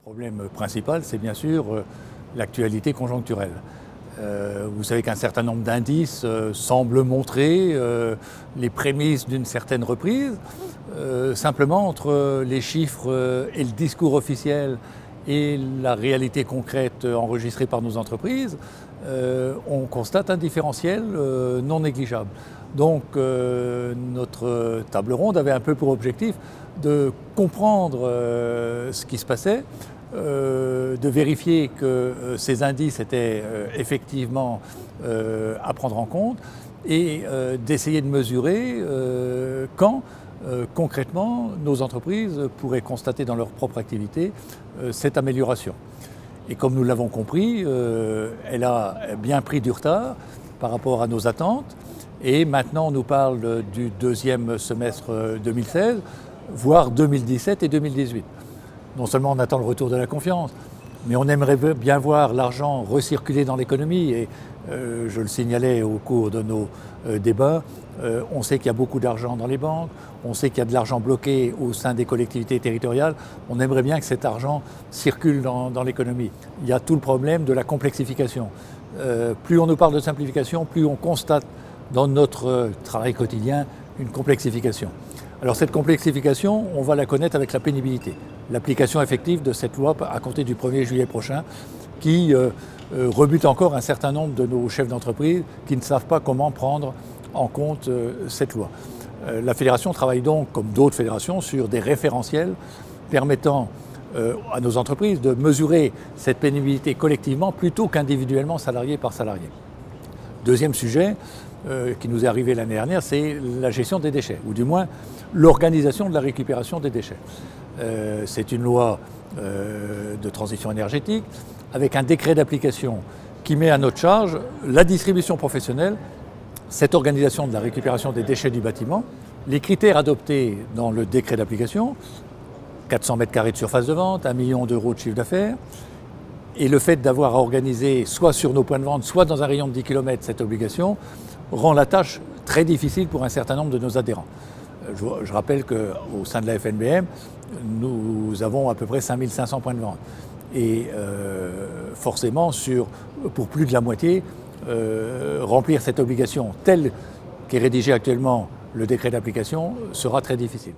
problème principal, c'est bien sûr l'actualité conjoncturelle. Vous savez qu'un certain nombre d'indices semblent montrer les prémices d'une certaine reprise. Simplement, entre les chiffres et le discours officiel et la réalité concrète enregistrée par nos entreprises, on constate un différentiel non négligeable. Donc notre table ronde avait un peu pour objectif de comprendre ce qui se passait, de vérifier que ces indices étaient effectivement à prendre en compte et d'essayer de mesurer quand concrètement nos entreprises pourraient constater dans leur propre activité cette amélioration. Et comme nous l'avons compris, elle a bien pris du retard par rapport à nos attentes. Et maintenant, on nous parle du deuxième semestre 2016, voire 2017 et 2018. Non seulement on attend le retour de la confiance, mais on aimerait bien voir l'argent recirculer dans l'économie. Et je le signalais au cours de nos débats, on sait qu'il y a beaucoup d'argent dans les banques, on sait qu'il y a de l'argent bloqué au sein des collectivités territoriales. On aimerait bien que cet argent circule dans l'économie. Il y a tout le problème de la complexification. Plus on nous parle de simplification, plus on constate dans notre travail quotidien une complexification. Alors cette complexification, on va la connaître avec la pénibilité. L'application effective de cette loi à compter du 1er juillet prochain qui rebute encore un certain nombre de nos chefs d'entreprise qui ne savent pas comment prendre en compte cette loi. La fédération travaille donc, comme d'autres fédérations, sur des référentiels permettant à nos entreprises de mesurer cette pénibilité collectivement plutôt qu'individuellement, salarié par salarié. Deuxième sujet qui nous est arrivé l'année dernière, c'est la gestion des déchets, ou du moins l'organisation de la récupération des déchets. C'est une loi de transition énergétique avec un décret d'application qui met à notre charge la distribution professionnelle, cette organisation de la récupération des déchets du bâtiment, les critères adoptés dans le décret d'application, 400 mètres carrés de surface de vente, 1 million d'euros de chiffre d'affaires, et le fait d'avoir à organiser soit sur nos points de vente, soit dans un rayon de 10 km cette obligation, rend la tâche très difficile pour un certain nombre de nos adhérents. Je rappelle qu'au sein de la FNBM, nous avons à peu près 5500 points de vente. Et forcément, pour plus de la moitié, remplir cette obligation telle qu'est rédigé actuellement le décret d'application sera très difficile.